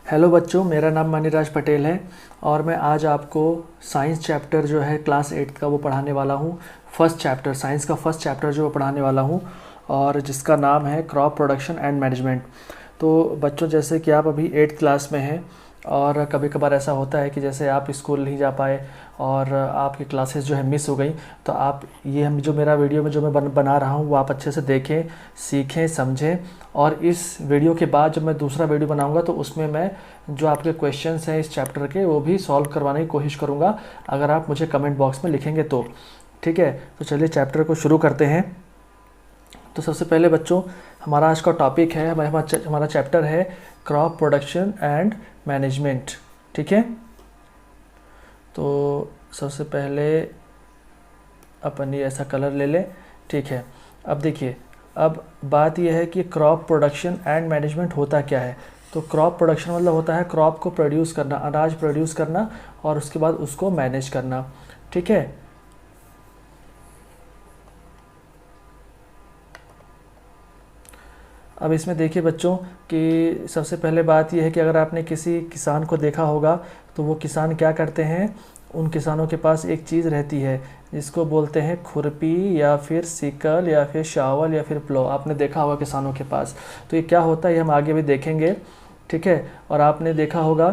Hello बच्चों, मेरा नाम मनीराज पटेल है और मैं आज आपको साइंस चैप्टर जो है क्लास 8 का वो पढ़ाने वाला हूँ। फर्स्ट चैप्टर, साइंस का फर्स्ट चैप्टर जो पढ़ाने वाला हूँ और जिसका नाम है क्रॉप प्रोडक्शन एंड मैनेजमेंट। तो बच्चों, जैसे कि आप अभी 8th क्लास में हैं और कभी कभार ऐसा होता है कि जैसे आप स्कूल नहीं जा पाए और आपकी क्लासेस जो है मिस हो गई, तो आप ये हम जो मेरा वीडियो में जो मैं बना रहा हूँ वो आप अच्छे से देखें, सीखें, समझें। और इस वीडियो के बाद जब मैं दूसरा वीडियो बनाऊंगा तो उसमें मैं जो आपके क्वेश्चंस हैं इस चैप्टर के वो भी सॉल्व करवाने की कोशिश करूंगा, अगर आप मुझे कमेंट बॉक्स में लिखेंगे तो। ठीक है, तो चलिए चैप्टर को शुरू करते हैं। तो सबसे पहले बच्चों, हमारा आज का टॉपिक है, हमारा चैप्टर है क्रॉप प्रोडक्शन एंड मैनेजमेंट। ठीक है, तो सबसे पहले अपन ये ऐसा कलर ले लें। ठीक है, अब देखिए, अब बात यह है कि क्रॉप प्रोडक्शन एंड मैनेजमेंट होता क्या है। तो क्रॉप प्रोडक्शन मतलब होता है क्रॉप को प्रोड्यूस करना, अनाज प्रोड्यूस करना और उसके बाद उसको मैनेज करना। ठीक है, अब इसमें देखिए बच्चों कि सबसे पहले बात यह है कि अगर आपने किसी किसान को देखा होगा तो वो किसान क्या करते हैं, उन किसानों के पास एक चीज़ रहती है जिसको बोलते हैं खुरपी या फिर सिकल या फिर शावल या फिर प्लो। आपने देखा होगा किसानों के पास। तो ये क्या होता है ये हम आगे भी देखेंगे। ठीक है, और आपने देखा होगा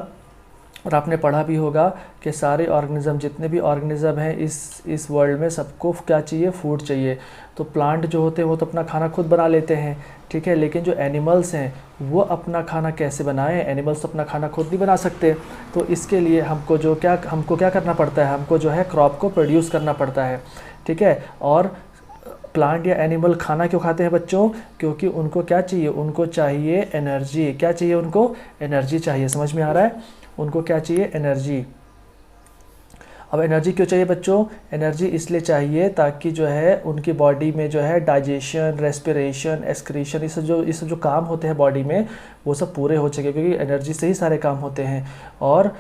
और आपने पढ़ा भी होगा कि सारे ऑर्गेनिज़म, जितने भी ऑर्गेनिज़म हैं इस वर्ल्ड में, सबको क्या चाहिए, फूड चाहिए। तो प्लांट जो होते हैं वो तो अपना खाना खुद बना लेते हैं। ठीक है, लेकिन जो एनिमल्स हैं वो अपना खाना कैसे बनाएं, एनिमल्स तो अपना खाना खुद नहीं बना सकते। तो इसके लिए हमको क्या करना पड़ता है, हमको जो है क्रॉप को प्रोड्यूस करना पड़ता है। ठीक है, और प्लांट या एनिमल खाना क्यों खाते हैं बच्चों, क्योंकि उनको क्या चाहिए, उनको चाहिए एनर्जी। क्या चाहिए उनको, एनर्जी चाहिए। समझ में आ रहा है, उनको क्या चाहिए, एनर्जी। अब एनर्जी क्यों चाहिए बच्चों, एनर्जी इसलिए चाहिए ताकि जो है उनकी बॉडी में जो है डाइजेशन, रेस्पिरेशन, एक्सक्रीशन, ये सब जो काम होते हैं बॉडी में वो सब पूरे हो सके, क्योंकि एनर्जी से ही सारे काम होते हैं। और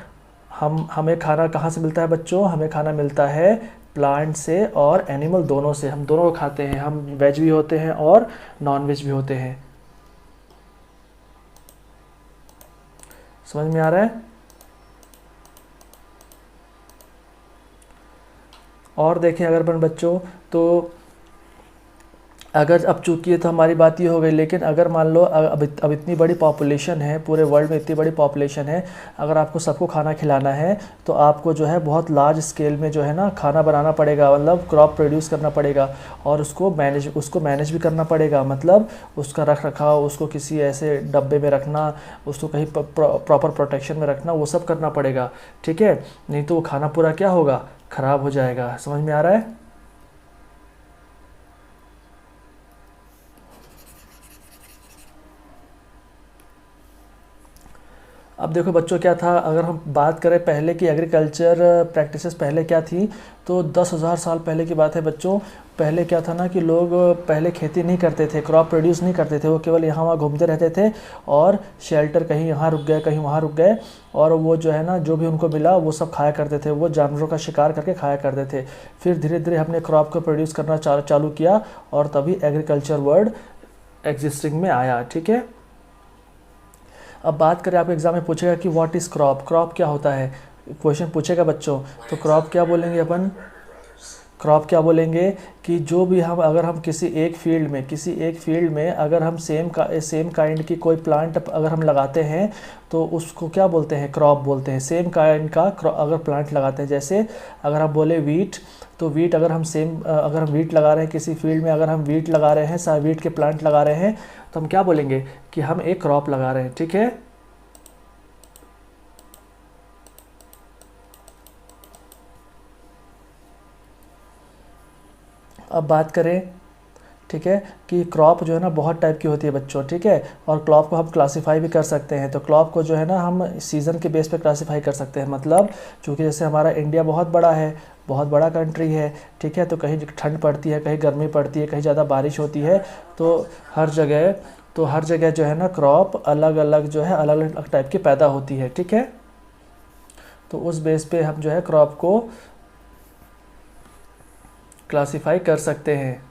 हमें खाना कहाँ से मिलता है बच्चों, हमें खाना मिलता है प्लांट से और एनिमल दोनों से। हम दोनों को खाते हैं, हम वेज भी होते हैं और नॉन वेज भी होते हैं। समझ में आ रहा है। और देखें अगर अपन बच्चों, तो अगर अब चूँकि ये तो हमारी बात ये हो गई, लेकिन अगर मान लो अब इतनी बड़ी पॉपुलेशन है, पूरे वर्ल्ड में इतनी बड़ी पॉपुलेशन है, अगर आपको सबको खाना खिलाना है तो आपको जो है बहुत लार्ज स्केल में जो है ना खाना बनाना पड़ेगा, मतलब क्रॉप प्रोड्यूस करना पड़ेगा और उसको मैनेज भी करना पड़ेगा। मतलब उसका रख रखाव, उसको किसी ऐसे डब्बे में रखना, उसको कहीं प्रॉपर प्रोटेक्शन में रखना, वो सब करना पड़ेगा। ठीक है, नहीं तो वो खाना पूरा क्या होगा, ख़राब हो जाएगा। समझ में आ रहा है। अब देखो बच्चों, क्या था, अगर हम बात करें पहले की एग्रीकल्चर प्रैक्टिसेस पहले क्या थी, तो 10,000 साल पहले की बात है बच्चों। पहले क्या था ना कि लोग पहले खेती नहीं करते थे, क्रॉप प्रोड्यूस नहीं करते थे, वो केवल यहाँ वहाँ घूमते रहते थे और शेल्टर, कहीं यहाँ रुक गए कहीं वहाँ रुक गए, और वो जो है ना जो भी उनको मिला वो सब खाया करते थे, वो जानवरों का शिकार करके खाया करते थे। फिर धीरे धीरे हमने क्रॉप को प्रोड्यूस करना चालू किया और तभी एग्रीकल्चर वर्ड एग्जिस्टिंग में आया। ठीक है, अब बात करें, आपको एग्जाम में पूछेगा कि व्हाट इज़ क्रॉप, क्रॉप क्या होता है, क्वेश्चन पूछेगा बच्चों, तो क्रॉप क्या बोलेंगे अपन, क्रॉप क्या बोलेंगे कि जो भी हम, अगर हम किसी एक फील्ड में अगर हम सेम काइंड की कोई प्लांट अगर हम लगाते हैं तो उसको क्या बोलते हैं, क्रॉप बोलते हैं। सेम काइंड का अगर प्लांट लगाते हैं, जैसे अगर हम बोले वीट, तो वीट अगर हम वीट लगा रहे हैं किसी फील्ड में, अगर हम वीट लगा रहे हैं, वीट के प्लांट लगा रहे हैं, तो हम क्या बोलेंगे कि हम एक क्रॉप लगा रहे हैं। ठीक है, अब बात करें, ठीक है, कि क्रॉप जो है ना बहुत टाइप की होती है बच्चों। ठीक है, और क्रॉप को हम क्लासीफाई भी कर सकते हैं। तो क्रॉप को जो है ना हम सीज़न के बेस पे क्लासीफाई कर सकते हैं। मतलब चूँकि जैसे हमारा इंडिया बहुत बड़ा है, बहुत बड़ा कंट्री है, ठीक है, तो कहीं ठंड पड़ती है, कहीं गर्मी पड़ती है, कहीं ज़्यादा बारिश होती है, तो हर जगह जो है ना क्रॉप अलग अलग जो है अलग अलग टाइप की पैदा होती है। ठीक है, तो उस बेस पे हम जो है क्रॉप को क्लासीफाई कर सकते हैं।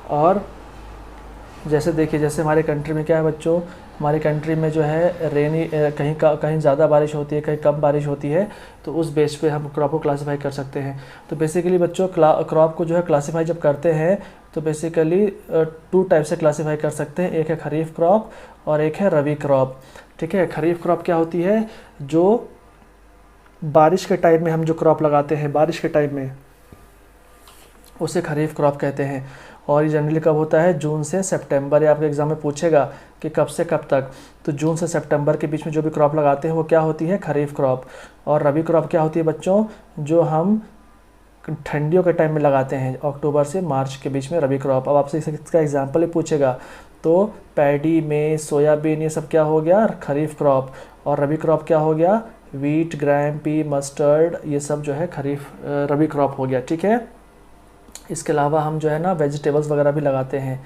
और जैसे देखिए, जैसे हमारे कंट्री में क्या है बच्चों, हमारी कंट्री में जो है रेनी कहीं ज़्यादा बारिश होती है, कहीं कम बारिश होती है, तो उस बेस पे हम क्रॉप को क्लासीफाई कर सकते हैं। तो बेसिकली बच्चों क्रॉप को जो है क्लासीफाई जब करते हैं तो बेसिकली 2 टाइप से क्लासीफाई कर सकते हैं। एक है खरीफ क्रॉप और एक है रबी क्रॉप। ठीक है, खरीफ क्रॉप क्या होती है, जो बारिश के टाइम में हम जो क्रॉप लगाते हैं, बारिश के टाइम में, उसे खरीफ क्रॉप कहते हैं। और ये जनरली कब होता है, जून से सितंबर। या आपके एग्जाम में पूछेगा कि कब से कब तक, तो जून से सितंबर के बीच में जो भी क्रॉप लगाते हैं वो क्या होती है, खरीफ क्रॉप। और रबी क्रॉप क्या होती है बच्चों, जो हम ठंडियों के टाइम में लगाते हैं, अक्टूबर से मार्च के बीच में रबी क्रॉप। अब आपसे इसका एग्जाम्पल ही पूछेगा तो पैडी में सोयाबीन ये सब क्या हो गया, खरीफ क्रॉप। और रबी क्रॉप क्या हो गया, वीट, ग्राम, पी, मस्टर्ड, ये सब जो है खरीफ रबी क्रॉप हो गया। ठीक है, इसके अलावा हम जो है ना वेजिटेबल्स वगैरह भी लगाते हैं।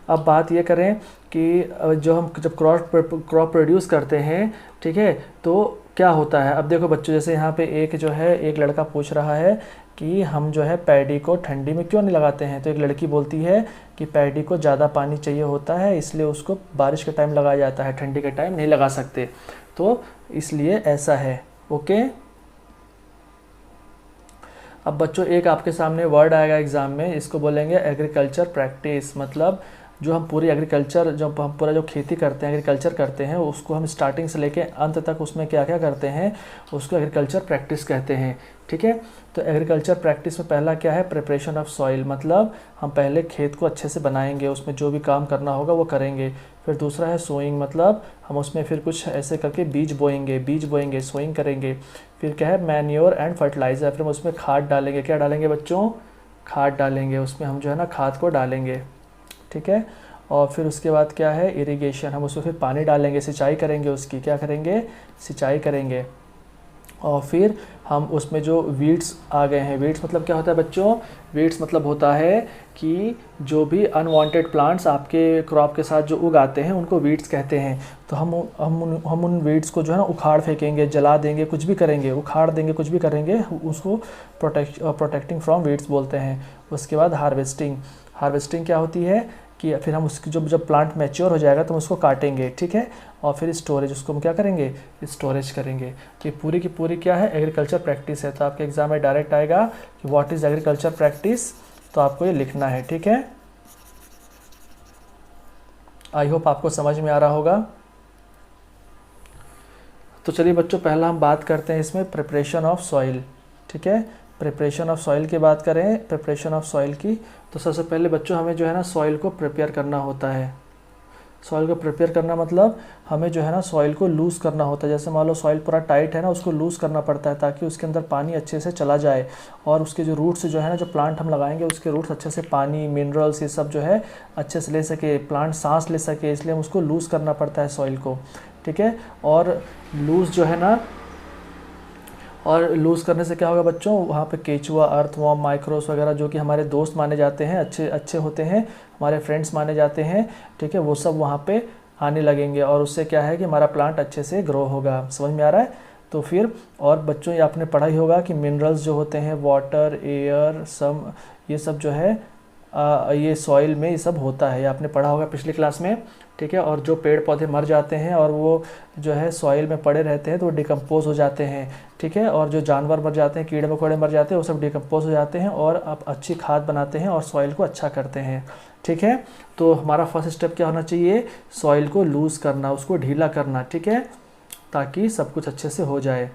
अब बात ये करें कि जो हम जब क्रॉप प्रोड्यूस करते हैं, ठीक है, तो क्या होता है। अब देखो बच्चों, जैसे यहाँ पे एक लड़का पूछ रहा है कि हम जो है पैडी को ठंडी में क्यों नहीं लगाते हैं। तो एक लड़की बोलती है कि पैडी को ज़्यादा पानी चाहिए होता है, इसलिए उसको बारिश के टाइम लगाया जाता है, ठंडी के टाइम नहीं लगा सकते, तो इसलिए ऐसा है। ओके, अब बच्चों एक आपके सामने वर्ड आएगा एग्ज़ाम में, इसको बोलेंगे एग्रीकल्चर प्रैक्टिस। मतलब जो हम पूरी एग्रीकल्चर, जो हम पूरा जो खेती करते हैं, एग्रीकल्चर करते हैं, उसको हम स्टार्टिंग से लेके अंत तक उसमें क्या क्या करते हैं, उसको एग्रीकल्चर प्रैक्टिस कहते हैं। ठीक है, तो एग्रीकल्चर प्रैक्टिस में पहला क्या है, प्रिपरेशन ऑफ सॉइल। मतलब हम पहले खेत को अच्छे से बनाएंगे, उसमें जो भी काम करना होगा वो करेंगे। फिर दूसरा है सोइंग, मतलब हम उसमें फिर कुछ ऐसे करके बीज बोएंगे, सोइंग करेंगे। फिर क्या है, मैन्योर एंड फर्टिलाइज़र, फिर हम उसमें खाद डालेंगे। क्या डालेंगे बच्चों, खाद डालेंगे, उसमें हम जो है ना खाद को डालेंगे। ठीक है, और फिर उसके बाद क्या है, इरिगेशन, हम उसमें फिर पानी डालेंगे, सिंचाई करेंगे, उसकी क्या करेंगे, सिंचाई करेंगे। और फिर हम उसमें जो वीड्स आ गए हैं, वीड्स मतलब क्या होता है बच्चों, वीड्स मतलब होता है कि जो भी अनवांटेड प्लांट्स आपके क्रॉप के साथ जो उगाते हैं उनको वीड्स कहते हैं। तो हम उन वीड्स को जो है ना उखाड़ फेंकेंगे, जला देंगे, कुछ भी करेंगे, उखाड़ देंगे, कुछ भी करेंगे, उसको प्रोटेक्टिंग फ्रॉम वीड्स बोलते हैं। उसके बाद हार्वेस्टिंग क्या होती है कि फिर हम उसकी जब प्लांट मैच्योर हो जाएगा तो हम उसको काटेंगे। ठीक है, और फिर स्टोरेज, उसको हम क्या करेंगे, स्टोरेज करेंगे। तो ये पूरी की पूरी क्या है, एग्रीकल्चर प्रैक्टिस है। तो आपके एग्जाम में डायरेक्ट आएगा कि व्हाट इज़ एग्रीकल्चर प्रैक्टिस, तो आपको ये लिखना है। ठीक है, आई होप आपको समझ में आ रहा होगा। तो चलिए बच्चों, पहला हम बात करते हैं इसमें प्रिपरेशन ऑफ सॉइल। ठीक है, प्रिपरेशन ऑफ सॉइल की बात करें, प्रिपरेशन ऑफ सॉइल की, तो सबसे पहले बच्चों हमें जो है ना सॉइल को प्रिपेयर करना होता है। सॉइल को प्रिपेयर करना मतलब हमें जो है ना सॉइल को लूज़ करना होता है। जैसे मान लो सॉइल पूरा टाइट है ना, उसको लूज़ करना पड़ता है ताकि उसके अंदर पानी अच्छे से चला जाए, और उसके जो रूट्स जो है ना, जो प्लांट हम लगाएंगे उसके रूट्स अच्छे से पानी, मिनरल्स, ये सब जो है अच्छे से ले सके, प्लांट सांस ले सके, इसलिए हम उसको लूज़ करना पड़ता है सॉइल को। ठीक है, और लूज़ जो है ना, और लूज़ करने से क्या होगा बच्चों, वहाँ पे केचुआ, अर्थवॉर्म, माइक्रोस वगैरह जो कि हमारे दोस्त माने जाते हैं, अच्छे होते हैं, हमारे फ्रेंड्स माने जाते हैं, ठीक है, वो सब वहाँ पे आने लगेंगे, और उससे क्या है कि हमारा प्लांट अच्छे से ग्रो होगा। समझ में आ रहा है। तो फिर और बच्चों ये आपने पढ़ा ही होगा कि मिनरल्स जो होते हैं, वाटर, एयर, ये सब जो है ये सॉइल में ये सब होता है, ये आपने पढ़ा होगा पिछली क्लास में। ठीक है, और जो पेड़ पौधे मर जाते हैं और वो जो है सॉइल में पड़े रहते हैं तो वो डिकम्पोज हो जाते हैं। ठीक है, और जो जानवर मर जाते हैं, कीड़े मकोड़े मर जाते हैं, वो सब डिकम्पोज हो जाते हैं और आप अच्छी खाद बनाते हैं और सॉइल को अच्छा करते हैं। ठीक है, तो हमारा फर्स्ट स्टेप क्या होना चाहिए, सॉइल को लूज़ करना, उसको ढीला करना। ठीक है, ताकि सब कुछ अच्छे से हो जाए।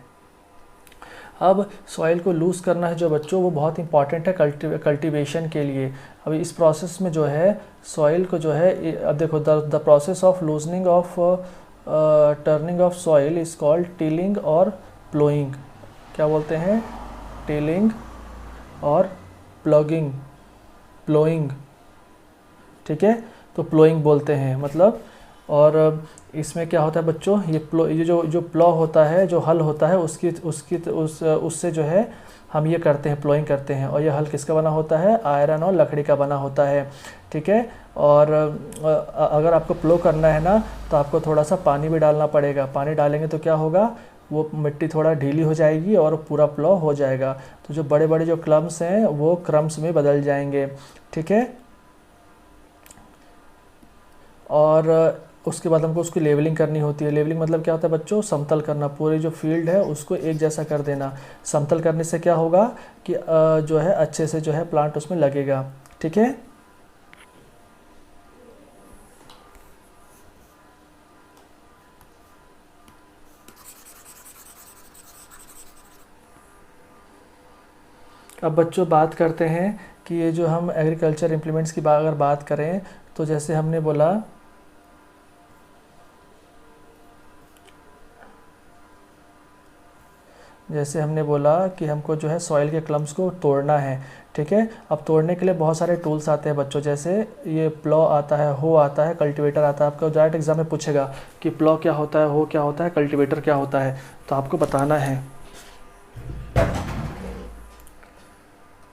अब सॉइल को लूज़ करना है जो बच्चों, वो बहुत इंपॉर्टेंट है कल्टीवेशन के लिए। अभी इस प्रोसेस में जो है सॉइल को जो है, अब देखो, the process of loosening of turning of soil is called tilling और प्लोइंग। क्या बोलते हैं, टिलिंग और प्लोइंग। ठीक है, तो प्लोइंग बोलते हैं मतलब। और इसमें क्या होता है बच्चों, ये जो प्लो होता है, जो हल होता है, उससे जो है हम ये करते हैं, प्लोइंग करते हैं। और ये हल किसका बना होता है, आयरन और लकड़ी का बना होता है। ठीक है, और अगर आपको प्लो करना है ना तो आपको थोड़ा सा पानी भी डालना पड़ेगा। पानी डालेंगे तो क्या होगा, वो मिट्टी थोड़ा ढीली हो जाएगी और पूरा प्लो हो जाएगा। तो जो बड़े बड़े जो क्लम्स हैं वो क्रम्स में बदल जाएंगे। ठीक है, और उसके बाद हमको उसकी लेवलिंग करनी होती है। लेवलिंग मतलब क्या होता है बच्चों, समतल करना, पूरी जो फील्ड है उसको एक जैसा कर देना। समतल करने से क्या होगा कि जो है अच्छे से जो है प्लांट उसमें लगेगा। ठीक है। अब बच्चों बात करते हैं कि ये जो हम एग्रीकल्चर इम्प्लीमेंट्स की अगर बात करें तो जैसे हमने बोला कि हमको जो है सॉइल के क्लम्स को तोड़ना है। ठीक है। अब तोड़ने के लिए बहुत सारे टूल्स आते हैं बच्चों, जैसे ये प्लॉ आता है, हो आता है, कल्टीवेटर आता है। आपका डायरेक्ट एग्जाम में पूछेगा कि प्लॉ क्या होता है, हो क्या होता है, कल्टीवेटर क्या होता है, तो आपको बताना है।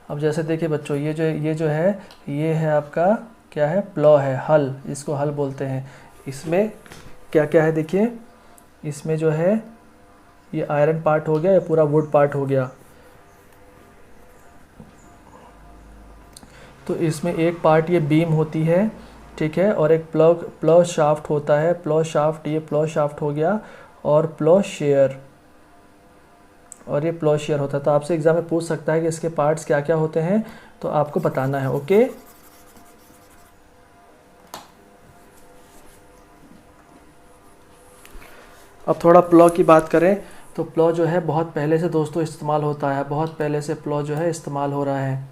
अब जैसे देखिए बच्चों, ये है आपका क्या है, प्लॉ है, हल, इसको हल बोलते हैं। इसमें क्या क्या है देखिए, इसमें जो है ये आयरन पार्ट हो गया, ये पूरा वुड पार्ट हो गया। तो इसमें एक पार्ट ये बीम होती है, ठीक है, और एक प्लॉ शाफ्ट होता है। प्लॉ शाफ्ट, ये प्लॉ शाफ्ट हो गया, और प्लॉ शेयर, और ये प्लॉ शेयर होता है। तो आपसे एग्जाम में पूछ सकता है कि इसके पार्ट्स क्या क्या होते हैं, तो आपको बताना है। ओके। अब थोड़ा प्लॉ की बात करें तो प्लॉ जो है बहुत पहले से दोस्तों इस्तेमाल होता है, बहुत पहले से प्लॉ जो है इस्तेमाल हो रहा है।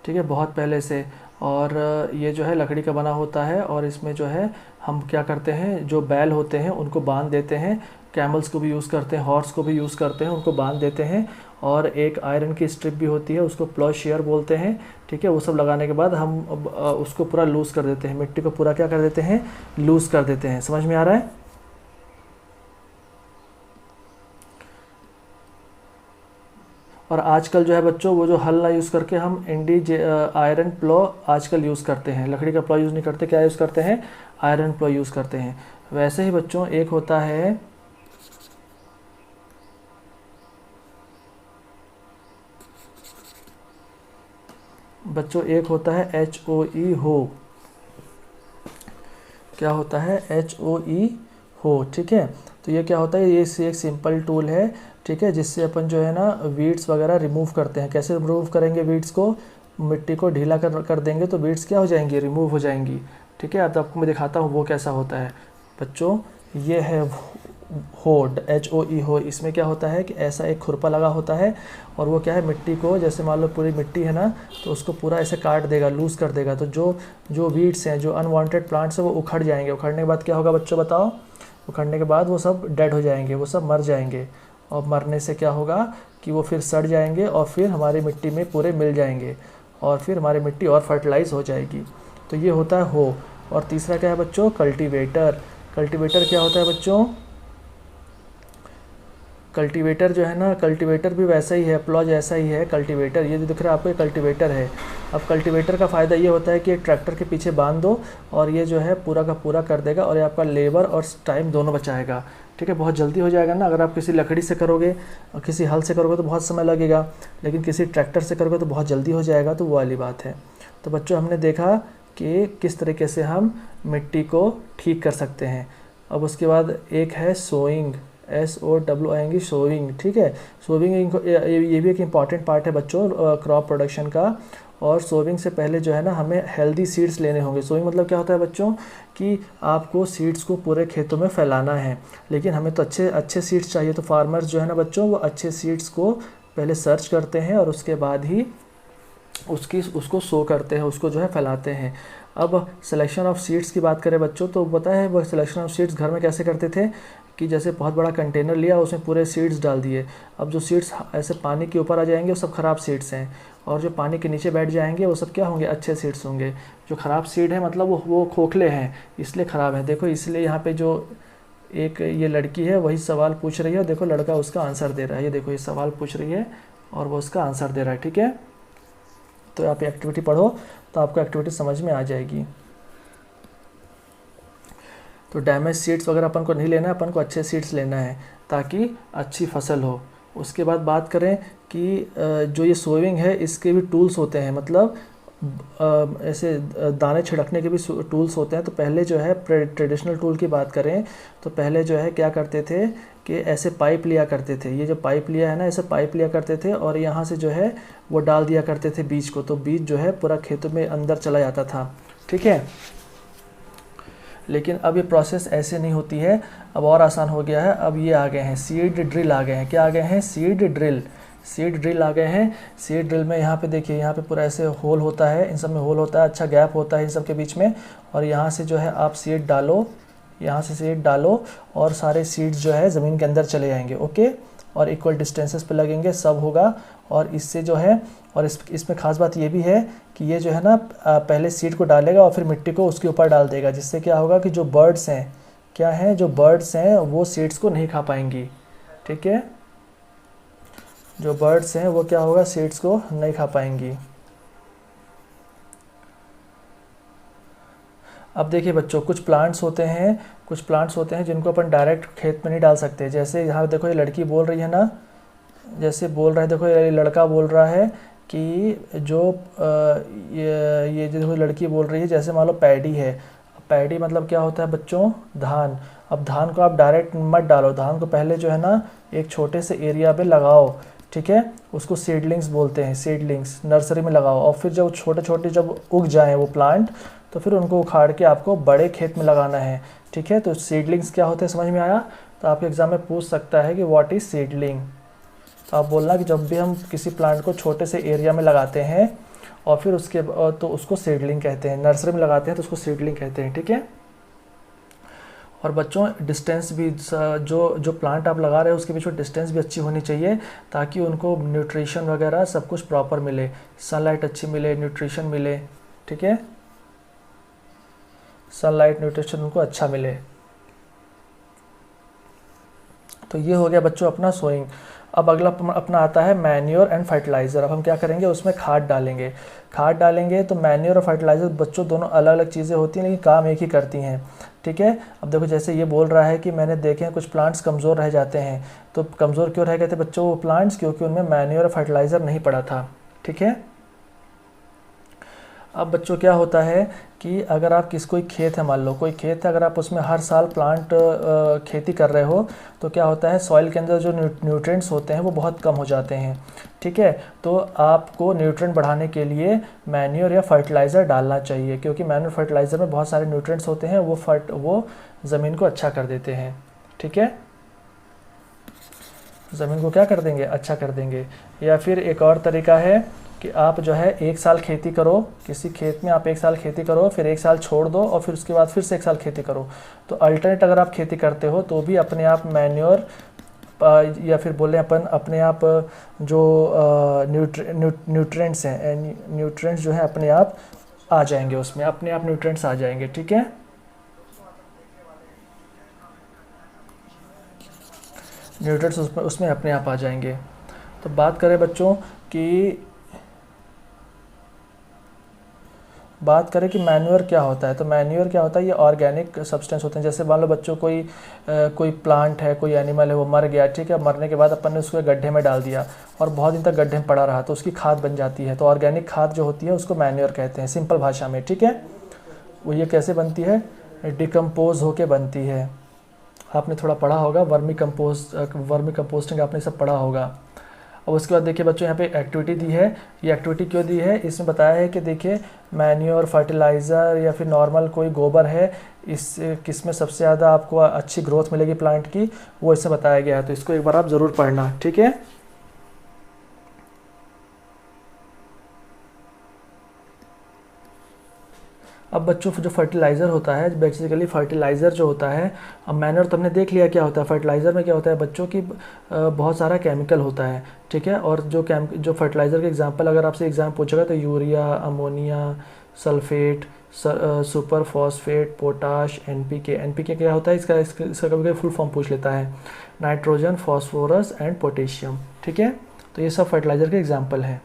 ठीक है, बहुत पहले से। और ये जो है लकड़ी का बना होता है, और इसमें जो है हम क्या करते हैं, जो बैल होते हैं उनको बांध देते हैं। कैमल्स को भी यूज़ करते हैं, हॉर्स को भी यूज़ करते हैं, उनको बांध देते हैं। और एक आयरन की स्ट्रिप भी होती है, उसको प्लॉ शेयर बोलते हैं। ठीक है, वो सब लगाने के बाद हम उसको पूरा लूज़ कर देते हैं, मिट्टी को पूरा क्या कर देते हैं, लूज़ कर देते हैं। समझ में आ रहा है। और आजकल जो है बच्चों, वो जो हल ना यूज़ करके हम आयरन प्लॉ आजकल यूज़ करते हैं। लकड़ी का प्लॉ यूज़ नहीं करते, क्या यूज़ करते हैं, आयरन प्लॉ यूज़ करते हैं। वैसे ही बच्चों एक होता है HOE हो। क्या होता है, HOE हो। ठीक है। तो ये क्या होता है, ये एक सिंपल टूल है, ठीक है, जिससे अपन जो है ना वीड्स वगैरह रिमूव करते हैं। कैसे रिमूव करेंगे वीड्स को, मिट्टी को ढीला कर देंगे तो वीड्स क्या हो जाएंगी, रिमूव हो जाएंगी। ठीक है। अब तो आपको मैं दिखाता हूँ वो कैसा होता है बच्चों। ये है हो, HOE हो। इसमें क्या होता है कि ऐसा एक खुरपा लगा होता है, और वो क्या है, मिट्टी को, जैसे मान लो पूरी मिट्टी है ना, तो उसको पूरा ऐसे काट देगा, लूज़ कर देगा। तो जो वीड्स हैं, जो अनवांटेड प्लांट्स हैं, वो उखड़ जाएंगे। उखड़ने के बाद क्या होगा बच्चों बताओ, उखड़ने के बाद वो सब डेड हो जाएंगे, वो सब मर जाएंगे। और मरने से क्या होगा कि वो फिर सड़ जाएंगे, और फिर हमारी मिट्टी में पूरे मिल जाएंगे, और फिर हमारी मिट्टी और फर्टिलाइज हो जाएगी। तो ये होता है हो। और तीसरा क्या है बच्चों, कल्टीवेटर। कल्टीवेटर क्या होता है बच्चों, कल्टीवेटर जो है ना, कल्टीवेटर भी वैसा ही है, प्लॉ जैसा ही है कल्टीवेटर। ये जो दिख रहा है आपको, ये कल्टीवेटर है। अब कल्टीवेटर का फ़ायदा ये होता है कि एक ट्रैक्टर के पीछे बांध दो, और ये जो है पूरा का पूरा कर देगा, और ये आपका लेबर और टाइम दोनों बचाएगा। ठीक है, बहुत जल्दी हो जाएगा ना। अगर आप किसी लकड़ी से करोगे और किसी हल से करोगे तो बहुत समय लगेगा, लेकिन किसी ट्रैक्टर से करोगे तो बहुत जल्दी हो जाएगा। तो वो वाली बात है। तो बच्चों हमने देखा कि किस तरीके से हम मिट्टी को ठीक कर सकते हैं। अब उसके बाद एक है सोइंग, SOW आएंगी, सोइंग। ठीक है, सोइंग ये भी एक इम्पॉर्टेंट पार्ट है बच्चों क्रॉप प्रोडक्शन का। और सोइंग से पहले जो है ना हमें हेल्दी सीड्स लेने होंगे। सोइंग मतलब क्या होता है बच्चों कि आपको सीड्स को पूरे खेतों में फैलाना है, लेकिन हमें तो अच्छे सीड्स चाहिए। तो फार्मर्स जो है ना बच्चों, वो अच्छे सीड्स को पहले सर्च करते हैं, और उसके बाद ही उसको सो करते हैं, उसको जो है फैलाते हैं। अब सिलेक्शन ऑफ सीड्स की बात करें बच्चों, तो पता है वो सिलेक्शन ऑफ सीड्स घर में कैसे करते थे कि जैसे बहुत बड़ा कंटेनर लिया, उसमें पूरे सीड्स डाल दिए। अब जो सीड्स ऐसे पानी के ऊपर आ जाएंगे वो सब ख़राब सीड्स हैं, और जो पानी के नीचे बैठ जाएंगे वो सब क्या होंगे, अच्छे सीड्स होंगे। जो ख़राब सीड है मतलब वो खोखले हैं, इसलिए ख़राब है। देखो इसलिए यहाँ पे जो एक ये लड़की है वही सवाल पूछ रही है, और देखो लड़का उसका आंसर दे रहा है। ये देखो ये सवाल पूछ रही है और वो उसका आंसर दे रहा है। ठीक है, तो आप एक्टिविटी पढ़ो तो आपको एक्टिविटी समझ में आ जाएगी। तो डैमेज सीड्स वगैरह अपन को नहीं लेना है, अपन को अच्छे सीड्स लेना है ताकि अच्छी फसल हो। उसके बाद बात करें कि जो ये सोइंग है इसके भी टूल्स होते हैं, मतलब ऐसे दाने छिड़कने के भी टूल्स होते हैं। तो पहले जो है ट्रेडिशनल टूल की बात करें तो पहले जो है क्या करते थे कि ऐसे पाइप लिया करते थे, ये जो पाइप लिया है ना, ऐसे पाइप लिया करते थे और यहाँ से जो है वो डाल दिया करते थे बीज को, तो बीज जो है पूरा खेतों में अंदर चला जाता था। ठीक है, लेकिन अब ये प्रोसेस ऐसे नहीं होती है, अब और आसान हो गया है। अब ये आ गए हैं सीड ड्रिल आ गए हैं। क्या आ गए हैं? Seed drill. सीड ड्रिल आ गए हैं। सीड ड्रिल में यहाँ पे देखिए, यहाँ पे पूरा ऐसे होल होता है, इन सब में होल होता है, अच्छा गैप होता है इन सब के बीच में, और यहाँ से जो है आप सीड डालो, यहाँ से सीड डालो और सारे सीड्स जो है ज़मीन के अंदर चले जाएंगे। ओके, और इक्वल डिस्टेंसेस पे लगेंगे, सब होगा। और इससे जो है, और इसमें ख़ास बात ये भी है कि ये जो है ना पहले सीड को डालेगा और फिर मिट्टी को उसके ऊपर डाल देगा, जिससे क्या होगा कि जो बर्ड्स हैं, क्या हैं, जो बर्ड्स हैं वो सीड्स को नहीं खा पाएंगी। ठीक है, जो बर्ड्स हैं वो क्या होगा, सीड्स को नहीं खा पाएंगी। अब देखिए बच्चों, कुछ प्लांट्स होते हैं जिनको अपन डायरेक्ट खेत में नहीं डाल सकते। जैसे यहाँ देखो ये लड़की बोल रही है ना, जैसे बोल रहा है, देखो ये लड़का बोल रहा है कि जो ये जो लड़की बोल रही है, जैसे मान लो पैडी है। पैडी मतलब क्या होता है बच्चों? धान। अब धान को आप डायरेक्ट मत डालो, धान को पहले जो है ना एक छोटे से एरिया पे लगाओ। ठीक है, उसको सीडलिंग्स बोलते हैं, सीडलिंग्स नर्सरी में लगाओ, और फिर जब छोटे छोटे जब उग जाएँ वो प्लांट, तो फिर उनको उखाड़ के आपको बड़े खेत में लगाना है। ठीक है, तो सीडलिंग्स क्या होते हैं समझ में आया? तो आपके एग्जाम में पूछ सकता है कि व्हाट इज़ सीडलिंग। तो आप बोलना कि जब भी हम किसी प्लांट को छोटे से एरिया में लगाते हैं और फिर उसके तो उसको सीडलिंग कहते हैं, नर्सरी में लगाते हैं तो उसको सीडलिंग कहते हैं। ठीक है, और बच्चों डिस्टेंस भी, जो प्लांट आप लगा रहे हो उसके बीच में डिस्टेंस भी अच्छी होनी चाहिए, ताकि उनको न्यूट्रिशन वगैरह सब कुछ प्रॉपर मिले, सनलाइट अच्छी मिले, न्यूट्रिशन मिले। ठीक है, सनलाइट न्यूट्रिशन उनको अच्छा मिले। तो ये हो गया बच्चों अपना सोइंग। अब अगला अपना आता है मैन्योर एंड फर्टिलाइज़र। अब हम क्या करेंगे, उसमें खाद डालेंगे। तो मैन्योर और फर्टिलाइज़र बच्चों दोनों अलग अलग चीज़ें होती हैं, लेकिन काम एक ही करती हैं। ठीक है, अब देखो जैसे ये बोल रहा है कि मैंने देखे हैं कुछ प्लांट्स कमज़ोर रह जाते हैं। तो कमज़ोर क्यों रह गए थे बच्चों वो प्लांट्स? क्योंकि उनमें मैन्योर और फर्टिलाइज़र नहीं पड़ा था। ठीक है, अब बच्चों क्या होता है कि अगर आप कोई खेत है, मान लो कोई खेत है, अगर आप उसमें हर साल प्लांट खेती कर रहे हो, तो क्या होता है सॉइल के अंदर जो न्यूट्रिएंट्स होते हैं वो बहुत कम हो जाते हैं। ठीक है, तो आपको न्यूट्रिएंट बढ़ाने के लिए मैन्योर या फर्टिलाइज़र डालना चाहिए, क्योंकि मैन्योर फर्टिलाइज़र में बहुत सारे न्यूट्रिएंट्स होते हैं, वो ज़मीन को अच्छा कर देते हैं। ठीक है, ज़मीन को क्या कर देंगे, अच्छा कर देंगे। या फिर एक और तरीका है कि आप जो है एक साल खेती करो, किसी खेत में आप एक साल खेती करो, फिर एक साल छोड़ दो और फिर उसके बाद फिर से एक साल खेती करो। तो अल्टरनेट अगर आप खेती करते हो तो भी अपने आप मैन्योर या फिर बोले अपन अपने आप जो न्यूट्रिएंट्स हैं, न्यूट्रिएंट्स जो है अपने आप आ जाएंगे, उसमें अपने आप न्यूट्रिएंट्स आ जाएंगे। ठीक है, न्यूट्रिएंट्स उसमें अपने आप आ जाएंगे। तो बात करें बच्चों कि मैन्योर क्या होता है, तो मैन्योर क्या होता है, ये ऑर्गेनिक सब्सटेंस होते हैं। जैसे मान लो बच्चों कोई प्लांट है, कोई एनिमल है, वो मर गया। ठीक है, मरने के बाद अपन ने उसको गड्ढे में डाल दिया और बहुत दिन तक गड्ढे में पड़ा रहा, तो उसकी खाद बन जाती है। तो ऑर्गेनिक खाद जो होती है उसको मैन्योर कहते हैं सिंपल भाषा में। ठीक है, वो ये कैसे बनती है, डिकम्पोज होके बनती है। आपने थोड़ा पढ़ा होगा वर्मी कंपोस्टिंग, आपने सब पढ़ा होगा। और उसके बाद देखिए बच्चों यहाँ पे एक्टिविटी दी है। ये एक्टिविटी क्यों दी है, इसमें बताया है कि देखिए मैन्योर, फर्टिलाइज़र या फिर नॉर्मल कोई गोबर है, किस में सबसे ज़्यादा आपको अच्छी ग्रोथ मिलेगी प्लांट की, वो इससे बताया गया है। तो इसको एक बार आप ज़रूर पढ़ना। ठीक है, अब बच्चों जो फर्टिलाइज़र होता है, बेसिकली फर्टिलाइज़र जो होता है, अब मैन्योर तो हमने देख लिया क्या होता है। फर्टिलाइज़र में क्या होता है बच्चों की बहुत सारा केमिकल होता है। ठीक है, और जो फर्टिलाइज़र के एग्जांपल अगर आपसे एग्जाम पूछेगा तो urea, ammonia, sulphate, super phosphate, potash, NPK क्या होता है, इसका कभी फुल फॉर्म पूछ लेता है, नाइट्रोजन, फॉस्फोरस एंड पोटेशियम। ठीक है, तो ये सब फर्टिलाइज़र के एग्जाम्पल हैं।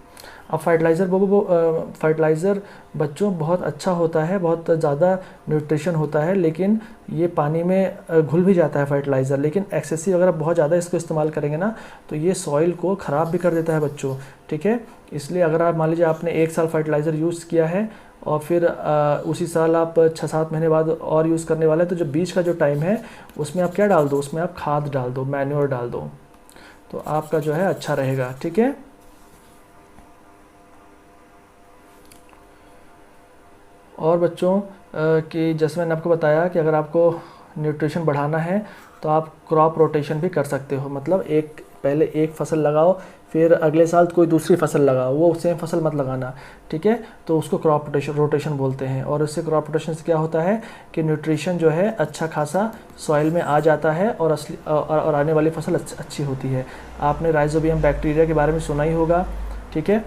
अब फर्टिलाइज़र बच्चों बहुत अच्छा होता है, बहुत ज़्यादा न्यूट्रिशन होता है, लेकिन ये पानी में घुल भी जाता है फर्टिलाइज़र। लेकिन एक्सेसिव अगर आप बहुत ज़्यादा इसको इस्तेमाल करेंगे ना तो ये सॉइल को ख़राब भी कर देता है बच्चों, ठीक है। इसलिए अगर आप मान लीजिए आपने 1 साल फर्टिलाइज़र यूज़ किया है और फिर उसी साल आप 6-7 महीने बाद और यूज़ करने वाले हैं, तो जो बीच का जो टाइम है उसमें आप क्या डाल दो, उसमें आप खाद डाल दो, मैन्योर डाल दो, तो आपका जो है अच्छा रहेगा, ठीक है। और बच्चों कि जैसे मैंने आपको बताया कि अगर आपको न्यूट्रिशन बढ़ाना है तो आप क्रॉप रोटेशन भी कर सकते हो। मतलब पहले एक फसल लगाओ, फिर अगले साल कोई दूसरी फसल लगाओ, वो सेम फसल मत लगाना, ठीक है। तो उसको क्रॉप रोटेशन बोलते हैं। और इससे क्रॉप रोटेशन से क्या होता है कि न्यूट्रिशन जो है अच्छा खासा सॉइल में आ जाता है और आने वाली फसल अच्छी होती है। आपने राइजोबियम बैक्टीरिया के बारे में सुना ही होगा, ठीक है।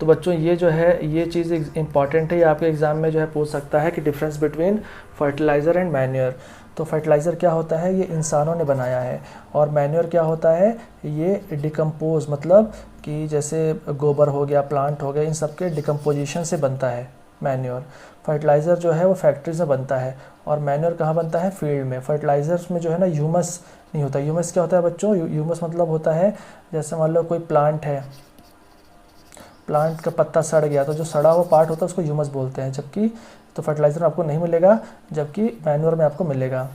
तो बच्चों ये जो है ये चीज़ इंपॉर्टेंट है, ये आपके एग्ज़ाम में जो है पूछ सकता है कि difference between fertiliser and manure. तो फर्टिलाइज़र क्या होता है, ये इंसानों ने बनाया है, और मैन्योर क्या होता है, ये डिकम्पोज, मतलब कि जैसे गोबर हो गया, प्लांट हो गया, इन सब के डिकम्पोजिशन से बनता है मैन्योर। फर्टिलाइज़र जो है वो फैक्ट्रीज में बनता है, और मैन्योर कहाँ बनता है, फील्ड में। फर्टिलाइज़र्स में जो है ना ह्यूमस नहीं होता। ह्यूमस क्या होता है बच्चों, ह्यूमस मतलब होता है जैसे मान लो कोई प्लांट है, प्लांट का पत्ता सड़ गया तो जो सड़ा हुआ पार्ट होता है उसको ह्यूमस बोलते हैं, जबकि तो फर्टिलाइज़र में आपको नहीं मिलेगा, जबकि मैन्योर में आपको मिलेगा।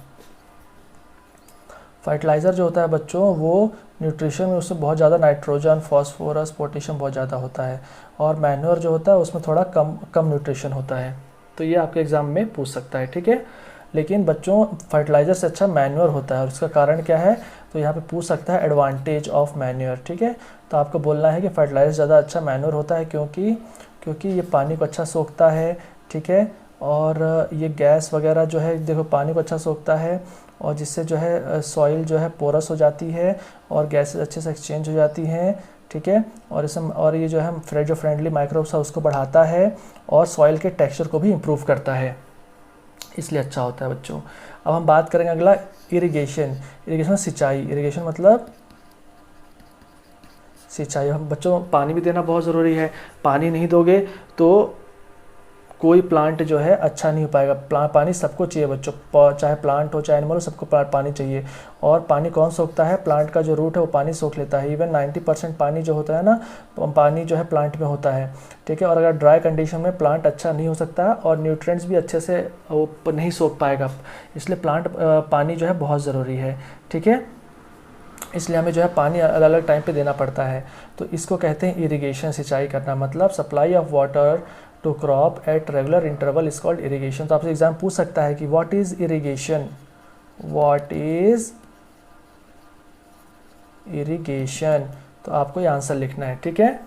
फर्टिलाइज़र जो होता है बच्चों वो न्यूट्रिशन में उसमें बहुत ज़्यादा नाइट्रोजन, फॉस्फोरस, पोटेशियम बहुत ज़्यादा होता है, और मैन्योर जो होता है उसमें थोड़ा कम न्यूट्रिशन होता है। तो ये आपके एग्ज़ाम में पूछ सकता है, ठीक है। लेकिन बच्चों फर्टिलाइज़र से अच्छा मैन्योर होता है, और उसका कारण क्या है, तो यहाँ पे पूछ सकता है एडवांटेज ऑफ मैन्योर, ठीक है। तो आपको बोलना है कि फर्टिलाइज़र ज़्यादा अच्छा मैन्योर होता है क्योंकि ये पानी को अच्छा सोखता है, ठीक है। और ये गैस वगैरह जो है देखो पानी को अच्छा सोखता है, और जिससे जो है सॉइल जो है पोरस हो जाती है और गैसेस अच्छे से एक्सचेंज हो जाती हैं, ठीक है। और ये जो है जो फ्रेंडली माइक्रोब्स है उसको बढ़ाता है, और सॉइल के टेक्सचर को भी इम्प्रूव करता है, इसलिए अच्छा होता है बच्चों। अब हम बात करेंगे अगला इरिगेशन। इरिगेशन सिंचाई, इरिगेशन मतलब सिंचाई। हम बच्चों पानी भी देना बहुत ज़रूरी है, पानी नहीं दोगे तो कोई प्लांट जो है अच्छा नहीं हो पाएगा। पानी सबको चाहिए बच्चों, चाहे प्लांट हो चाहे एनिमल हो, सबको पानी चाहिए। और पानी कौन सोखता है, प्लांट का जो रूट है वो पानी सोख लेता है। इवन 90% पानी जो होता है ना, पानी जो है प्लांट में होता है, ठीक है। और अगर ड्राई कंडीशन में प्लांट अच्छा नहीं हो सकता, और न्यूट्रिएंट्स भी अच्छे से वो नहीं सोख पाएगा, इसलिए पानी जो है बहुत ज़रूरी है, ठीक है। इसलिए हमें जो है पानी अलग अलग टाइम पे देना पड़ता है। तो इसको कहते हैं इरिगेशन, सिंचाई करना। मतलब supply of water to crop at regular interval is called irrigation. तो आपसे एग्जाम पूछ सकता है कि what is irrigation, what is irrigation, तो आपको ये आंसर लिखना है, ठीक है।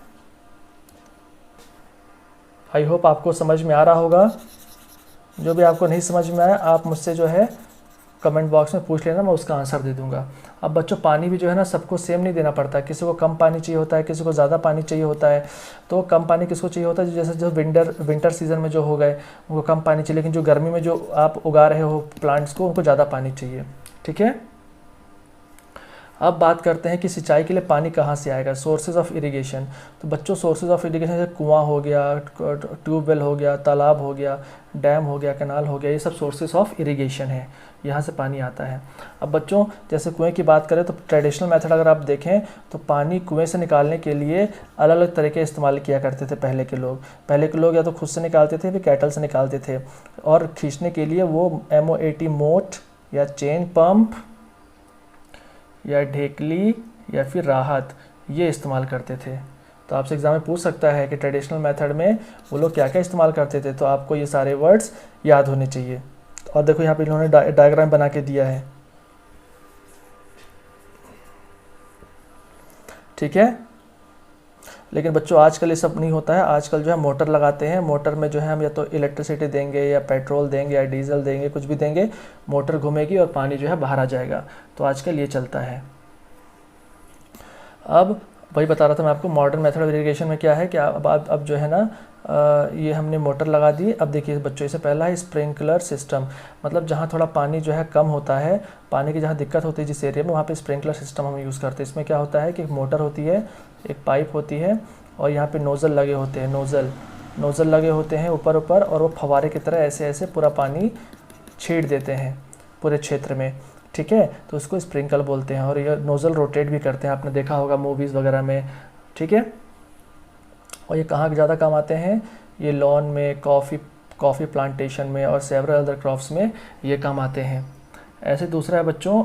आई होप आपको समझ में आ रहा होगा। जो भी आपको नहीं समझ में आया आप मुझसे जो है कमेंट बॉक्स में पूछ लेना, मैं उसका आंसर दे दूंगा। अब बच्चों पानी भी जो है ना सबको सेम नहीं देना पड़ता है, किसी को कम पानी चाहिए होता है, किसी को ज़्यादा पानी चाहिए होता है। तो कम पानी किसको चाहिए होता है, जैसे जो विंटर सीजन में जो हो गए उनको कम पानी चाहिए, लेकिन जो गर्मी में जो आप उगा रहे हो प्लांट्स को उनको ज़्यादा पानी चाहिए, ठीक है। अब बात करते हैं कि सिंचाई के लिए पानी कहाँ से आएगा, सोर्सेज ऑफ इरिगेशन। तो बच्चों सोर्सेज ऑफ इरिगेशन जैसे कुआं हो गया, ट्यूबवेल हो गया, तालाब हो गया, डैम हो गया, कैनाल हो गया, ये सब सोर्सेज ऑफ इरिगेशन है, यहाँ से पानी आता है। अब बच्चों जैसे कुएं की बात करें तो ट्रेडिशनल मेथड अगर आप देखें तो पानी कुएं से निकालने के लिए अलग अलग तरीके इस्तेमाल किया करते थे पहले के लोग या तो खुद से निकालते थे, फिर कैटल से निकालते थे, और खींचने के लिए वो MOAT मोट या चेन पंप या ढेकली या फिर राहत ये इस्तेमाल करते थे। तो आपसे एग्जाम में पूछ सकता है कि ट्रेडिशनल मेथड में वो लोग क्या क्या इस्तेमाल करते थे, तो आपको ये सारे वर्ड्स याद होने चाहिए। और देखो यहाँ पे इन्होंने डायग्राम बना के दिया है, ठीक है। लेकिन बच्चों आजकल ये सब नहीं होता है, आजकल जो है मोटर लगाते हैं, मोटर में जो है हम या तो इलेक्ट्रिसिटी देंगे या पेट्रोल देंगे या डीजल देंगे, कुछ भी देंगे, मोटर घूमेगी और पानी जो है बाहर आ जाएगा। तो आजकल ये चलता है। अब वही बता रहा था मैं आपको, मॉडर्न मेथड ऑफ इरिगेशन में क्या है कि अब जो है ना ये हमने मोटर लगा दी। अब देखिए बच्चों, इससे पहला है स्प्रिंकलर सिस्टम, मतलब जहाँ थोड़ा पानी जो है कम होता है, पानी की जहाँ दिक्कत होती है जिस एरिया में, वहाँ पे स्प्रिंकलर सिस्टम हम यूज़ करते हैं। इसमें क्या होता है कि एक मोटर होती है, एक पाइप होती है, और यहाँ पे नोज़ल लगे होते हैं, नोज़ल लगे होते हैं ऊपर, और वो फव्वारे की तरह ऐसे ऐसे पूरा पानी छीड़ देते हैं पूरे क्षेत्र में, ठीक है। तो उसको स्प्रिंकल बोलते हैं, और ये नोज़ल रोटेट भी करते हैं, आपने देखा होगा मूवीज़ वगैरह में, ठीक है। और ये कहाँ ज़्यादा काम आते हैं, ये लॉन में, कॉफ़ी प्लांटेशन में, और सेवरल अदर क्रॉप्स में ये काम आते हैं। ऐसे दूसरा है बच्चों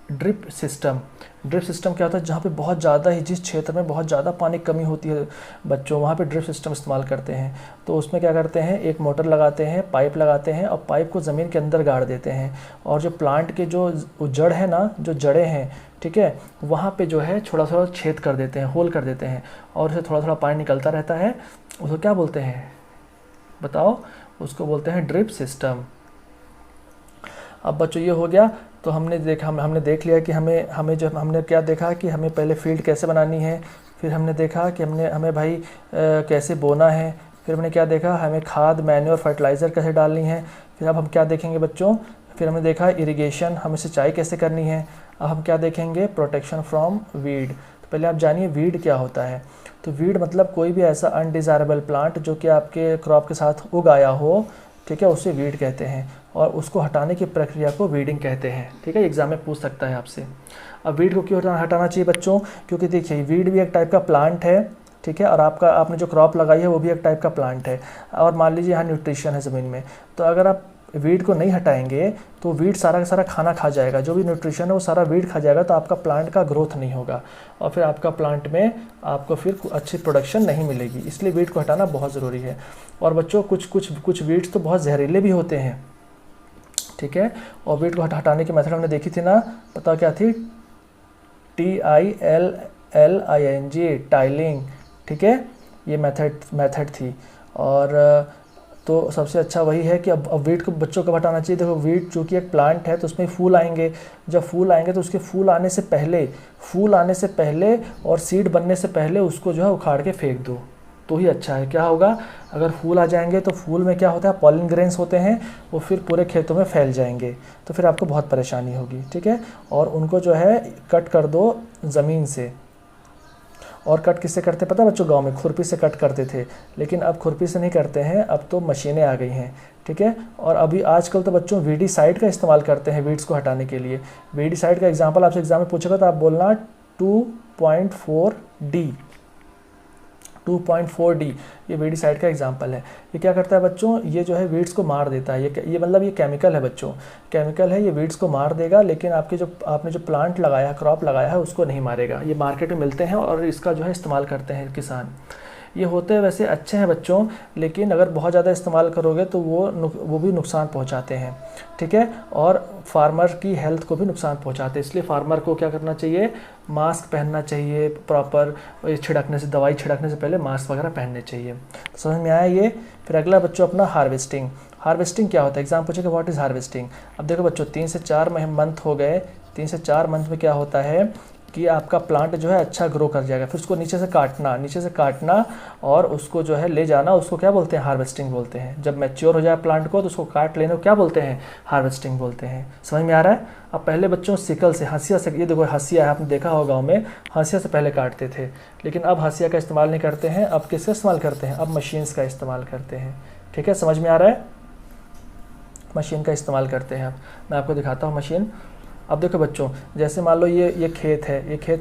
ड्रिप सिस्टम। ड्रिप सिस्टम क्या होता है, जहाँ पे बहुत ज़्यादा ही, जिस क्षेत्र में बहुत ज़्यादा पानी कमी होती है बच्चों, वहाँ पे ड्रिप सिस्टम इस्तेमाल करते हैं। तो उसमें क्या करते हैं, एक मोटर लगाते हैं, पाइप लगाते हैं, और पाइप को ज़मीन के अंदर गाड़ देते हैं, और जो प्लांट के जो जड़ है ना, जो जड़ें हैं, ठीक है, वहाँ पे जो है थोड़ा थोड़ा छेद कर देते हैं, होल कर देते हैं, और उससे थोड़ा थोड़ा पानी निकलता रहता है। उसको क्या बोलते हैं बताओ, उसको बोलते हैं ड्रिप सिस्टम। अब बच्चों ये हो गया, तो हमने देख लिया कि हमने क्या देखा कि हमें पहले फील्ड कैसे बनानी है, फिर हमने देखा कि हमें भाई कैसे बोना है, फिर हमने क्या देखा, हमें खाद, मैन्योर, फर्टिलाइज़र कैसे डालनी है। फिर अब हम क्या देखेंगे बच्चों, फिर हमने देखा इरिगेशन, हमें सिंचाई कैसे करनी है। अब हम क्या देखेंगे, प्रोटेक्शन फ्रॉम वीड। तो पहले आप जानिए वीड क्या होता है। तो वीड मतलब कोई भी ऐसा अनडिज़ायरेबल प्लांट जो कि आपके क्रॉप के साथ उग आया हो, ठीक है, उसे वीड कहते हैं, और उसको हटाने की प्रक्रिया को वीडिंग कहते हैं, ठीक है। एग्जाम में पूछ सकता है आपसे। अब वीड को क्यों हटाना चाहिए बच्चों, क्योंकि देखिए वीड भी एक टाइप का प्लांट है, ठीक है, और आपने जो क्रॉप लगाई है वो भी एक टाइप का प्लांट है, और मान लीजिए यहाँ न्यूट्रिशन है ज़मीन में, तो अगर आप वीड को नहीं हटाएंगे तो वीड सारा का सारा खाना खा जाएगा, जो भी न्यूट्रिशन है वो सारा वीड खा जाएगा, तो आपका प्लांट का ग्रोथ नहीं होगा, और फिर आपका प्लांट में आपको फिर अच्छी प्रोडक्शन नहीं मिलेगी। इसलिए वीड को हटाना बहुत ज़रूरी है। और बच्चों कुछ वीड्स तो बहुत जहरीले भी होते हैं, ठीक है, और वीड को हटाने की मेथड हमने देखी थी ना, पता क्या थी, TILLING, टाइलिंग, ठीक है, ये मेथड थी। और तो सबसे अच्छा वही है कि अब वीड को बच्चों को हटाना चाहिए। देखो वीड चूँकि एक प्लांट है तो उसमें फूल आएंगे, जब फूल आएंगे तो उसके फूल आने से पहले और सीड बनने से पहले उसको जो है उखाड़ के फेंक दो तो ही अच्छा है। क्या होगा, अगर फूल आ जाएंगे तो फूल में क्या होता है, पॉलिन ग्रेन्स होते हैं, वो फिर पूरे खेतों में फैल जाएंगे, तो फिर आपको बहुत परेशानी होगी, ठीक है। और उनको जो है कट कर दो ज़मीन से। और कट किससे करते पता है बच्चों, गांव में खुरपी से कट करते थे, लेकिन अब खुरपी से नहीं करते हैं, अब तो मशीनें आ गई हैं, ठीक है। और अभी आजकल तो बच्चों वीडीसाइड का इस्तेमाल करते हैं वीड्स को हटाने के लिए। वीडीसाइड का एग्जांपल आपसे एग्जाम में पूछेगा तो आप बोलना 2.4D, ये वीडीसाइड का एग्जांपल है। ये क्या करता है बच्चों, ये जो है वीड्स को मार देता है। ये मतलब ये केमिकल है बच्चों, केमिकल है, ये वीड्स को मार देगा, लेकिन आपने जो प्लांट लगाया है, क्रॉप लगाया है, उसको नहीं मारेगा। ये मार्केट में मिलते हैं और इसका जो है इस्तेमाल करते हैं किसान। ये होते हैं वैसे अच्छे हैं बच्चों, लेकिन अगर बहुत ज़्यादा इस्तेमाल करोगे तो वो भी नुकसान पहुंचाते हैं, ठीक है, और फार्मर की हेल्थ को भी नुकसान पहुंचाते हैं। इसलिए फार्मर को क्या करना चाहिए, मास्क पहनना चाहिए प्रॉपर, दवाई छिड़कने से पहले मास्क वगैरह पहनने चाहिए। तो समझ में आया ये। फिर अगला बच्चों अपना हार्वेस्टिंग क्या होता है, एग्जाम पूछेगा व्हाट इज़ हार्वेस्टिंग। अब देखो बच्चों 3 से 4 मंथ हो गए, 3 से 4 मंथ में क्या होता है कि आपका प्लांट जो है अच्छा ग्रो कर जाएगा, फिर उसको नीचे से काटना और उसको जो है ले जाना, उसको क्या बोलते हैं, हार्वेस्टिंग बोलते हैं। जब मैच्योर हो जाए प्लांट को तो उसको काट लेने को क्या बोलते हैं, हार्वेस्टिंग बोलते हैं। समझ में आ रहा है। अब पहले बच्चों सिकल से, हंसिया से, ये देखो हंसिया है, आपने देखा होगा गाँव में हंसिया से पहले काटते थे, लेकिन अब हंसिया का इस्तेमाल नहीं करते हैं, अब किसका इस्तेमाल करते हैं, अब मशीन्स का इस्तेमाल करते हैं, ठीक है। समझ में आ रहा है, मशीन का इस्तेमाल करते हैं। अब मैं आपको दिखाता हूँ मशीन। अब देखो बच्चों, जैसे मान लो ये खेत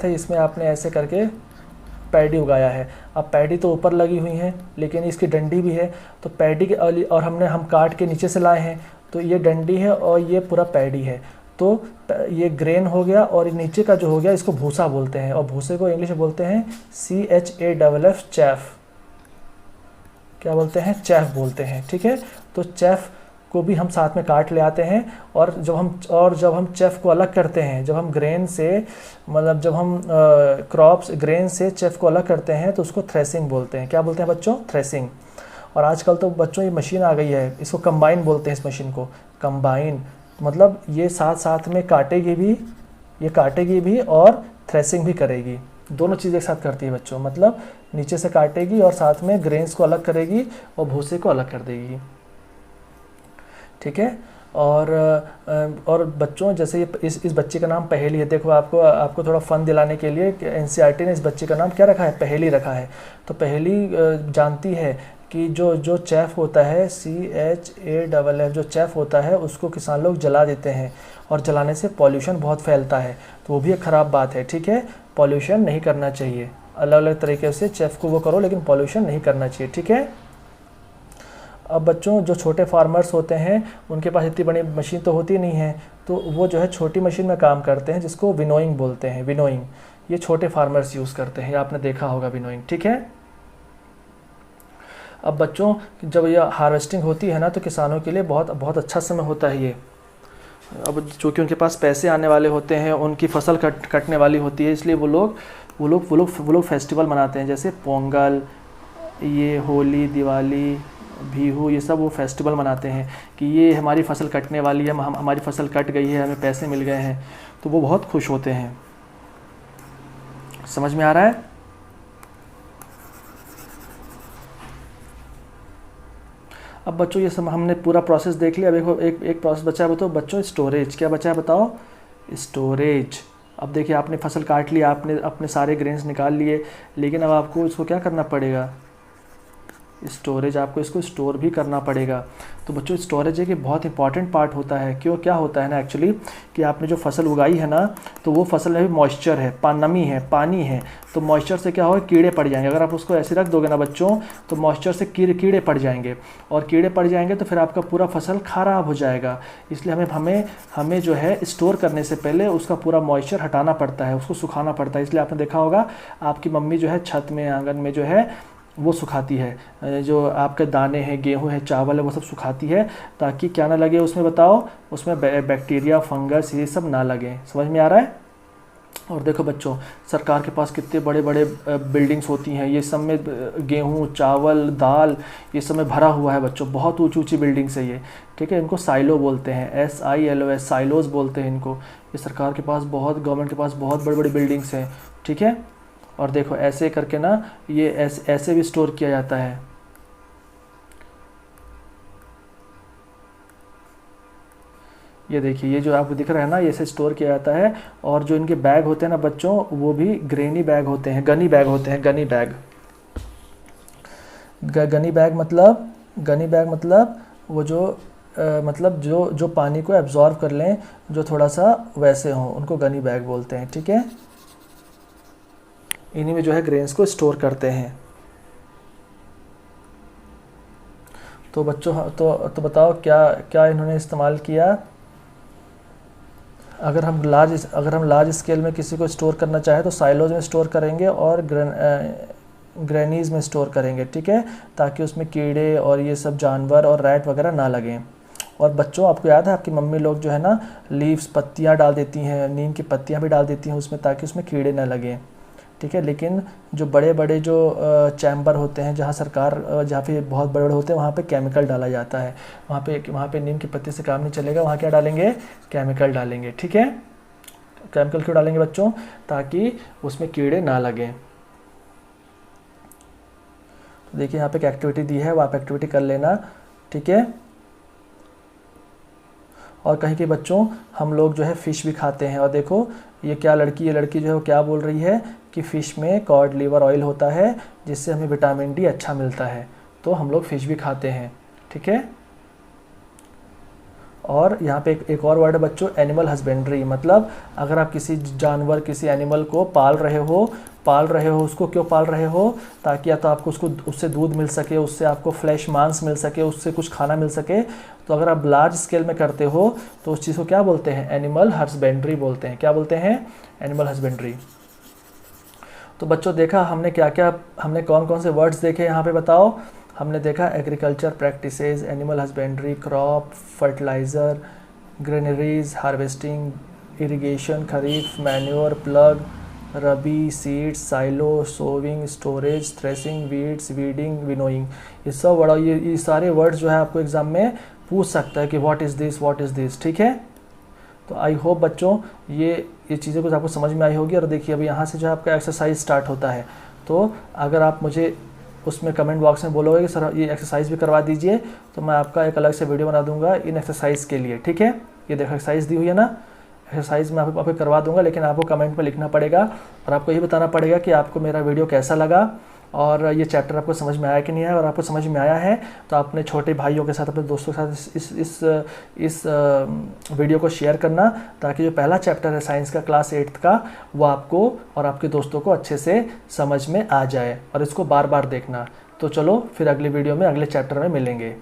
है, इसमें आपने ऐसे करके पैडी उगाया है। अब पैडी तो ऊपर लगी हुई है, लेकिन इसकी डंडी भी है, तो पैडी के और हम काट के नीचे से लाए हैं, तो ये डंडी है और ये पूरा पैडी है। तो ये ग्रेन हो गया, और नीचे का जो हो गया इसको भूसा बोलते हैं, और भूसे को इंग्लिश में बोलते हैं CHAFF, चैफ। क्या बोलते हैं, चैफ बोलते हैं, ठीक है। तो चैफ को भी हम साथ में काट ले आते हैं, और जब हम चेफ को अलग करते हैं, जब हम ग्रेन से, मतलब जब हम क्रॉप्स ग्रेन से चेफ को अलग करते हैं तो उसको थ्रेसिंग बोलते हैं। क्या बोलते हैं बच्चों, थ्रेसिंग। और आजकल तो बच्चों ये मशीन आ गई है, इसको कंबाइन बोलते हैं, इस मशीन को कंबाइन, मतलब ये साथ साथ में काटेगी भी और थ्रेसिंग भी करेगी, दोनों चीज़ एक साथ करती है बच्चों, मतलब नीचे से काटेगी और साथ में ग्रेन्स को अलग करेगी और भूसे को अलग कर देगी, ठीक है। और बच्चों जैसे ये इस बच्चे का नाम पहेली है, देखो आपको थोड़ा फन दिलाने के लिए एनसीईआरटी ने इस बच्चे का नाम क्या रखा है, पहेली रखा है। तो पहेली जानती है कि जो चैफ होता है CHAFF, जो चैफ होता है उसको किसान लोग जला देते हैं और जलाने से पॉल्यूशन बहुत फैलता है, तो वो भी एक ख़राब बात है, ठीक है। पॉल्यूशन नहीं करना चाहिए, अलग अलग तरीके से चैफ को वो करो लेकिन पॉल्यूशन नहीं करना चाहिए, ठीक है। अब बच्चों जो छोटे फार्मर्स होते हैं उनके पास इतनी बड़ी मशीन तो होती नहीं है, तो वो जो है छोटी मशीन में काम करते हैं जिसको विनोइंग बोलते हैं, विनोइंग। ये छोटे फार्मर्स यूज़ करते हैं, आपने देखा होगा विनोइंग, ठीक है। अब बच्चों जब यह हार्वेस्टिंग होती है ना तो किसानों के लिए बहुत बहुत अच्छा समय होता है ये। अब चूँकि उनके पास पैसे आने वाले होते हैं, उनकी फसल कटने वाली होती है, इसलिए वो लोग फेस्टिवल मनाते हैं, जैसे पोंगल, ये होली, दिवाली, बिहू, ये सब वो फेस्टिवल मनाते हैं कि ये हमारी फसल कटने वाली है, हमारी फसल कट गई है, हमें पैसे मिल गए हैं, तो वो बहुत खुश होते हैं। समझ में आ रहा है? अब बच्चों ये सब हमने पूरा प्रोसेस देख लिया। देखो एक प्रोसेस बचा है, बताओ बच्चों, स्टोरेज। क्या बचा है बताओ? स्टोरेज। अब देखिए आपने फसल काट लिया, आपने अपने सारे ग्रेन्स निकाल लिए, लेकिन अब आपको इसको क्या करना पड़ेगा? स्टोरेज। आपको इसको स्टोर भी करना पड़ेगा। तो बच्चों स्टोरेज एक बहुत इंपॉर्टेंट पार्ट होता है। क्यों? क्या होता है ना एक्चुअली कि आपने जो फसल उगाई है ना, तो वो फसल में भी मॉइस्चर है, नमी है, पानी है, तो मॉइस्चर से क्या होगा, कीड़े पड़ जाएंगे। अगर आप उसको ऐसे रख दोगे ना बच्चों, तो मॉइस्चर से कीड़े पड़ जाएंगे, और कीड़े पड़ जाएंगे तो फिर आपका पूरा फसल खराब हो जाएगा। इसलिए हमें जो है स्टोर करने से पहले उसका पूरा मॉइस्चर हटाना पड़ता है, उसको सुखाना पड़ता है। इसलिए आपने देखा होगा आपकी मम्मी जो है छत में, आंगन में जो है वो सुखाती है, जो आपके दाने हैं, गेहूं है, चावल है, वो सब सुखाती है, ताकि क्या ना लगे उसमें, बताओ, उसमें बैक्टीरिया, फंगस, ये सब ना लगे। समझ में आ रहा है? और देखो बच्चों सरकार के पास कितने बड़े बड़े बिल्डिंग्स होती हैं, ये सब में गेहूं, चावल, दाल, ये सब में भरा हुआ है बच्चों। बहुत ऊंची ऊंची बिल्डिंग्स है ये, ठीक है। इनको साइलो बोलते हैं, SILOS, साइलोज बोलते हैं इनको। ये सरकार के पास गवर्नमेंट के पास बहुत बड़ी बड़ी बिल्डिंग्स हैं, ठीक है। और देखो ऐसे करके ना ये ऐसे भी स्टोर किया जाता है। ये देखिए, ये जो आपको दिख रहा है ना, ये ऐसे स्टोर किया जाता है। और जो इनके बैग होते हैं ना बच्चों, वो भी ग्रेनी बैग होते हैं, गनी बैग होते हैं, गनी बैग। गनी बैग मतलब वो जो मतलब जो पानी को एब्जॉर्व कर लें, जो थोड़ा सा वैसे हों, उनको गनी बैग बोलते हैं, ठीक है। इन्हीं में जो है ग्रेन्स को स्टोर करते हैं। तो बच्चों तो बताओ क्या इन्होंने इस्तेमाल किया? अगर हम लार्ज स्केल में किसी को स्टोर करना चाहे तो साइलोज में स्टोर करेंगे और ग्रेनीज में स्टोर करेंगे, ठीक है, ताकि उसमें कीड़े और ये सब जानवर और रैट वगैरह ना लगें। और बच्चों आपको याद है आपकी मम्मी लोग जो है ना लीव्स, पत्तियाँ डाल देती हैं, नीम की पत्तियाँ भी डाल देती हैं उसमें, ताकि उसमें कीड़े ना लगें, ठीक है। लेकिन जो बड़े बड़े जो चैम्बर होते हैं, जहाँ पे बहुत बड़े बड़े होते हैं, वहाँ पे केमिकल डाला जाता है। वहाँ पे नीम की पत्ती से काम नहीं चलेगा, वहाँ क्या डालेंगे? केमिकल डालेंगे, ठीक है। केमिकल क्यों डालेंगे बच्चों? ताकि उसमें कीड़े ना लगें। तो देखिए यहाँ पे एक एक्टिविटी दी है, वो आप एक्टिविटी कर लेना, ठीक है। और कहीं के बच्चों हम लोग जो है फ़िश भी खाते हैं। और देखो ये लड़की जो है वो क्या बोल रही है कि फ़िश में कॉड लिवर ऑयल होता है, जिससे हमें विटामिन डी अच्छा मिलता है, तो हम लोग फ़िश भी खाते हैं, ठीक है। और यहाँ पे एक और वर्ड है बच्चों, एनिमल हस्बेंड्री। मतलब अगर आप किसी जानवर, किसी एनिमल को पाल रहे हो, उसको क्यों पाल रहे हो? ताकि या तो आपको उससे दूध मिल सके, उससे आपको फ्लैश, मांस मिल सके, उससे कुछ खाना मिल सके। तो अगर आप लार्ज स्केल में करते हो तो उस चीज़ को क्या बोलते हैं? एनिमल हस्बेंड्री बोलते हैं। क्या बोलते हैं? Animal husbandry. तो बच्चों देखा हमने कौन कौन से वर्ड्स देखे यहाँ पे, बताओ। हमने देखा agriculture practices, animal husbandry, crop, fertiliser, granaries, harvesting, irrigation, kharif, manure, plough, rabi, seeds, silo, sowing, storage, threshing, weeds, weeding, winnowing. ये सारे वर्ड्स जो है आपको एग्जाम में पूछ सकता है कि व्हाट इज़ दिस, ठीक है। तो आई होप बच्चों ये चीज़ें कुछ आपको समझ में आई होगी। और देखिए अभी यहाँ से जो है आपका एक्सरसाइज स्टार्ट होता है, तो अगर आप मुझे उसमें कमेंट बॉक्स में बोलोगे कि सर ये एक्सरसाइज भी करवा दीजिए, तो मैं आपका एक अलग से वीडियो बना दूंगा इन एक्सरसाइज के लिए, ठीक है। ये देखो एक्सरसाइज दी हुई है ना, एक्सरसाइज मैं आपको करवा दूंगा, लेकिन आपको कमेंट में लिखना पड़ेगा और आपको ये बताना पड़ेगा कि आपको मेरा वीडियो कैसा लगा और ये चैप्टर आपको समझ में आया कि नहीं आया। और आपको समझ में आया है तो अपने छोटे भाइयों के साथ, अपने दोस्तों के साथ इस वीडियो को शेयर करना, ताकि जो पहला चैप्टर है साइंस का क्लास 8th का, वो आपको और आपके दोस्तों को अच्छे से समझ में आ जाए, और इसको बार बार देखना। तो चलो फिर अगली वीडियो में अगले चैप्टर में मिलेंगे।